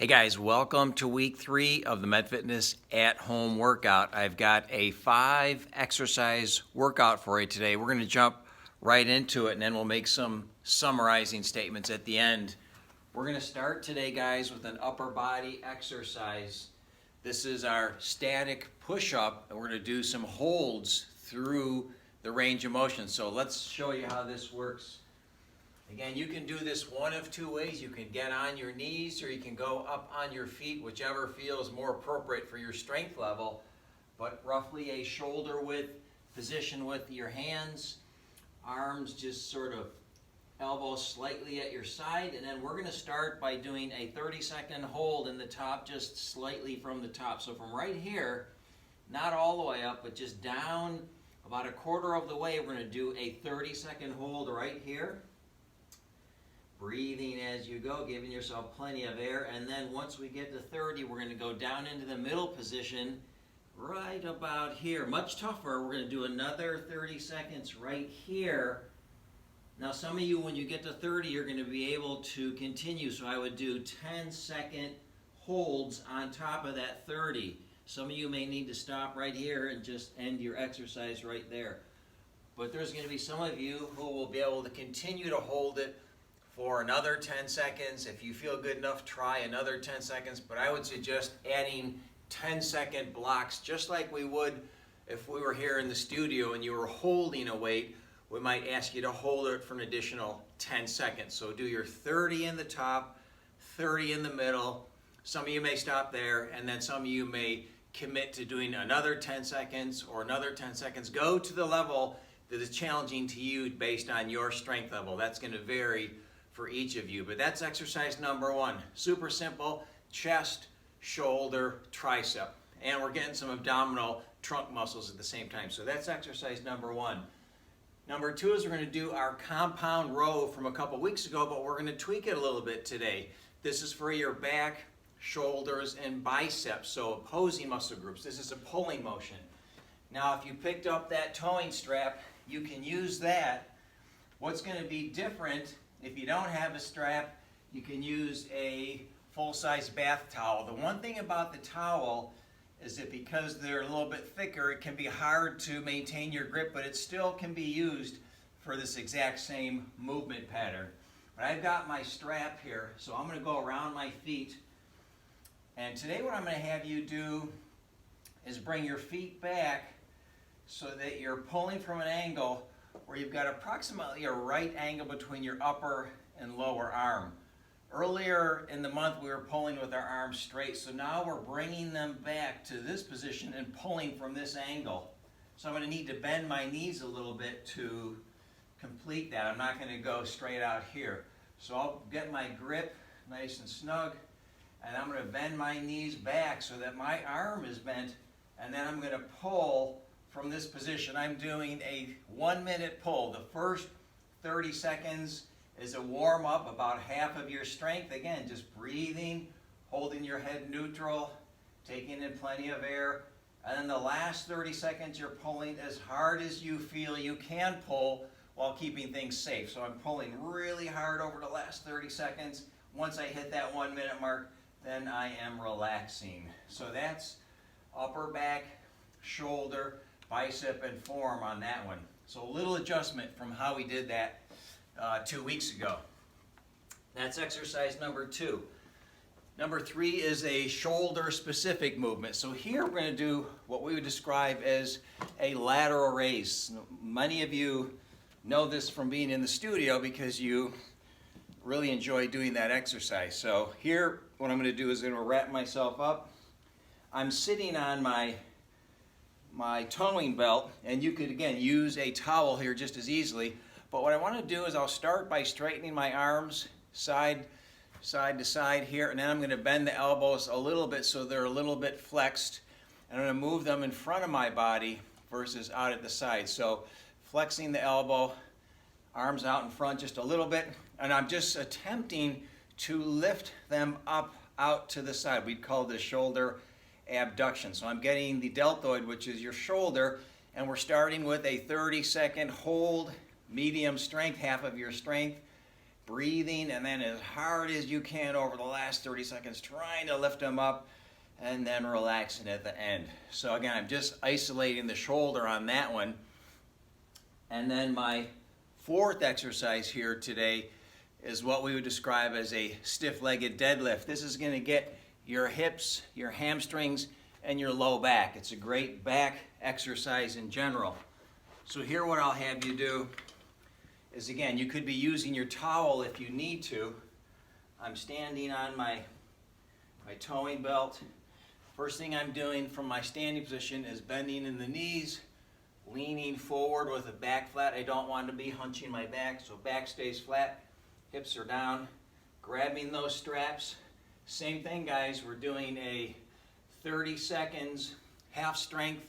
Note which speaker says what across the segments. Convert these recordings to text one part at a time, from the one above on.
Speaker 1: Hey guys, welcome to week 3 of the MedFitness at home workout. I've got a 5 exercise workout for you today. We're going to jump right into it and then we'll make some summarizing statements at the end. We're going to start today, guys, with an upper body exercise. This is our static push-up, and we're going to do some holds through the range of motion. So let's show you how this works. Again, you can do this one of two ways. You can get on your knees or you can go up on your feet, whichever feels more appropriate for your strength level. But roughly a shoulder width position with your hands, arms just sort of elbows slightly at your side. And then we're going to start by doing a 30-second hold in the top, just slightly from the top. So from right here, not all the way up, but just down about a quarter of the way, we're going to do a 30-second hold right here. Breathing as you go, giving yourself plenty of air, and then once we get to 30, we're going to go down into the middle position right about here. Much tougher. We're going to do another 30 seconds right here. Now some of you, when you get to 30, you're going to be able to continue, so I would do 10-second holds on top of that 30. Some of you may need to stop right here and just end your exercise right there. But there's going to be some of you who will be able to continue to hold it for another 10 seconds. If you feel good enough, try another 10 seconds. But I would suggest adding 10-second blocks, just like we would if we were here in the studio and you were holding a weight. We might ask you to hold it for an additional 10 seconds. So do your 30 in the top, 30 in the middle. Some of you may stop there, and then some of you may commit to doing another 10 seconds or another 10 seconds. Go to the level that is challenging to you based on your strength level. That's going to vary for each of you, but that's exercise number 1. Super simple: chest, shoulder, tricep, and we're getting some abdominal trunk muscles at the same time. So that's exercise number 1. Number 2 is we're going to do our compound row from a couple weeks ago, but we're going to tweak it a little bit today. This is for your back, shoulders, and biceps, so opposing muscle groups. This is a pulling motion. Now if you picked up that towing strap, you can use that. What's going to be different, if you don't have a strap, you can use a full-size bath towel. The one thing about the towel is that because they're a little bit thicker, it can be hard to maintain your grip, but it still can be used for this exact same movement pattern. But I've got my strap here, so I'm going to go around my feet. And today what I'm going to have you do is bring your feet back so that you're pulling from an angle where you've got approximately a right angle between your upper and lower arm. Earlier in the month we were pulling with our arms straight, so now we're bringing them back to this position and pulling from this angle. So I'm going to need to bend my knees a little bit to complete that. I'm not going to go straight out here. So I'll get my grip nice and snug, and I'm going to bend my knees back so that my arm is bent, and then I'm going to pull from this position. I'm doing a 1-minute pull. The first 30 seconds is a warm-up, about half of your strength. Again, just breathing, holding your head neutral, taking in plenty of air. And then the last 30 seconds, you're pulling as hard as you feel you can pull while keeping things safe. So I'm pulling really hard over the last 30 seconds. Once I hit that 1-minute mark, then I am relaxing. So that's upper back, shoulder, bicep, and forearm on that one. So a little adjustment from how we did that 2 weeks ago. That's exercise number 2. Number 3 is a shoulder specific movement. So here we're going to do what we would describe as a lateral raise. Many of you know this from being in the studio because you really enjoy doing that exercise. So here what I'm going to do is I'm going to wrap myself up. I'm sitting on my towing belt, and you could again use a towel here just as easily, but what I want to do is I'll start by straightening my arms side to side here, and then I'm going to bend the elbows a little bit so they're a little bit flexed, and I'm going to move them in front of my body versus out at the side. So flexing the elbow, arms out in front just a little bit, and I'm just attempting to lift them up out to the side. We'd call this shoulder abduction. So I'm getting the deltoid, which is your shoulder, and we're starting with a 30-second hold, medium strength, half of your strength, breathing, and then as hard as you can over the last 30 seconds, trying to lift them up, and then relaxing at the end. So again, I'm just isolating the shoulder on that one. And then my fourth exercise here today is what we would describe as a stiff-legged deadlift. This is going to get your hips, your hamstrings, and your low back. It's a great back exercise in general. So here what I'll have you do is, again, you could be using your towel if you need to. I'm standing on my towing belt. First thing I'm doing from my standing position is bending in the knees, leaning forward with a back flat. I don't want to be hunching my back, so back stays flat, hips are down, grabbing those straps. Same thing, guys, we're doing a 30 seconds half strength,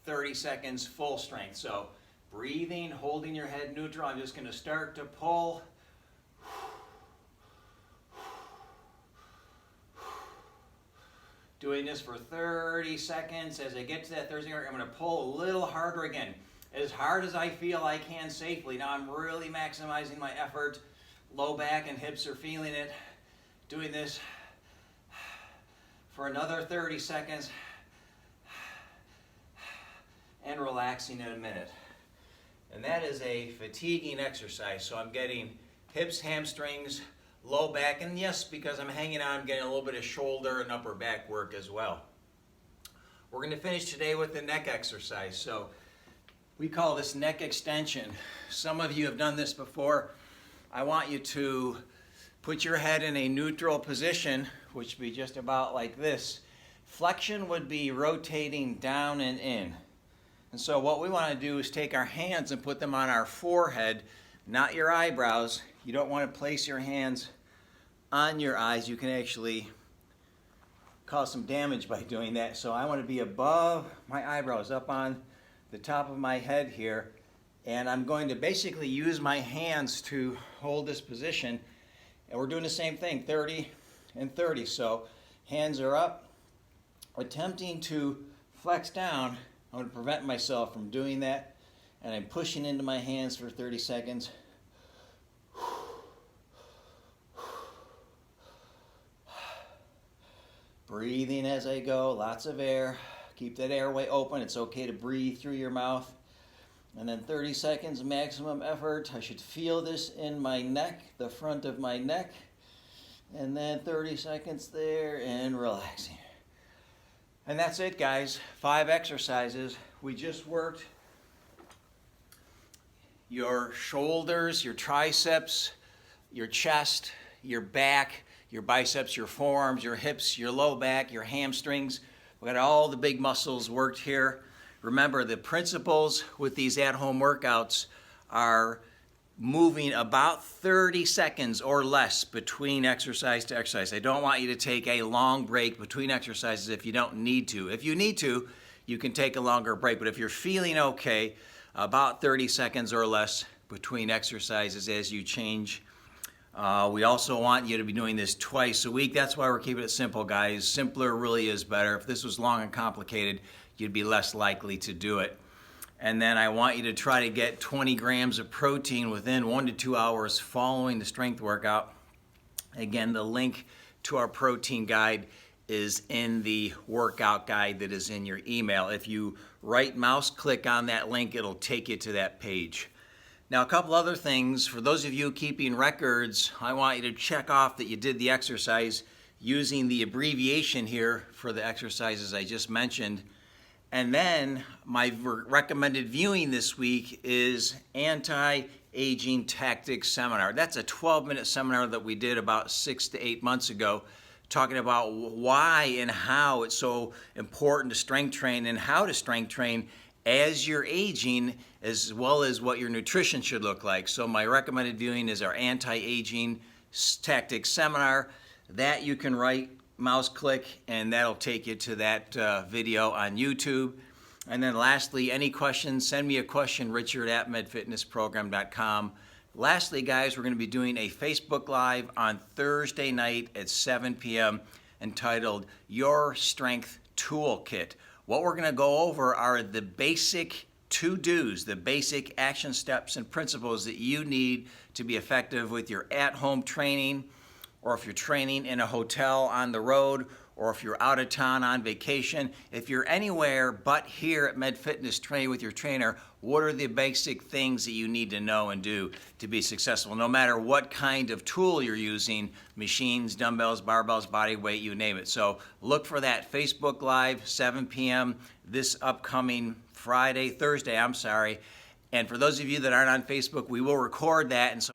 Speaker 1: 30 seconds full strength. So breathing, holding your head neutral. I'm just going to start to pull. Doing this for 30 seconds. As I get to that 30 seconds, I'm going to pull a little harder again. As hard as I feel I can safely. Now I'm really maximizing my effort. Low back and hips are feeling it. Doing this for another 30 seconds. And relaxing in a minute. And that is a fatiguing exercise. So I'm getting hips, hamstrings, low back, and yes, because I'm hanging on, I'm getting a little bit of shoulder and upper back work as well. We're going to finish today with the neck exercise. So we call this neck extension. Some of you have done this before. I want you to put your head in a neutral position, which would be just about like this. Flexion would be rotating down and in. And so what we want to do is take our hands and put them on our forehead, not your eyebrows. You don't want to place your hands on your eyes. You can actually cause some damage by doing that. So I want to be above my eyebrows, up on the top of my head here. And I'm going to basically use my hands to hold this position. And we're doing the same thing, 30 and 30. So hands are up, attempting to flex down. I'm going to prevent myself from doing that. And I'm pushing into my hands for 30 seconds. Breathing as I go, lots of air. Keep that airway open. It's okay to breathe through your mouth. And then 30 seconds, maximum effort. I should feel this in my neck, the front of my neck. And then 30 seconds there and relaxing. And that's it, guys. 5 exercises. We just worked your shoulders, your triceps, your chest, your back, your biceps, your forearms, your hips, your low back, your hamstrings. We got all the big muscles worked here. Remember, the principles with these at-home workouts are moving about 30 seconds or less between exercise to exercise. I don't want you to take a long break between exercises if you don't need to. If you need to, you can take a longer break. But if you're feeling okay, about 30 seconds or less between exercises as you change. We also want you to be doing this twice a week. That's why we're keeping it simple, guys. Simpler really is better. If this was long and complicated, you'd be less likely to do it. And then I want you to try to get 20 grams of protein within 1 to 2 hours following the strength workout. Again, the link to our protein guide is in the workout guide that is in your email. If you right mouse click on that link, it'll take you to that page. Now, a couple other things. For those of you keeping records, I want you to check off that you did the exercise using the abbreviation here for the exercises I just mentioned. And then my recommended viewing this week is Anti-Aging Tactics Seminar. That's a 12-minute seminar that we did about 6 to 8 months ago, talking about why and how it's so important to strength train and how to strength train as you're aging, as well as what your nutrition should look like. So my recommended viewing is our Anti-Aging Tactics Seminar. That you can right mouse click and that'll take you to that video on YouTube. And then lastly, any questions, send me a question, richard@medfitnessprogram.com. Lastly, guys, we're going to be doing a Facebook Live on Thursday night at 7 p.m. entitled Your Strength Toolkit. What we're going to go over are the basic
Speaker 2: to-dos, the basic action steps and principles that you need to be effective with your at-home training, or if you're training in a hotel on the road, or if you're out of town on vacation. If you're anywhere but here at MedFitness training with your trainer, what are the basic things that you need to know and do to be successful, no matter what kind of tool you're using, machines, dumbbells, barbells, body weight, you name it. So look for that Facebook Live, 7 p.m. this upcoming Thursday. And for those of you that aren't on Facebook, we will record that, and so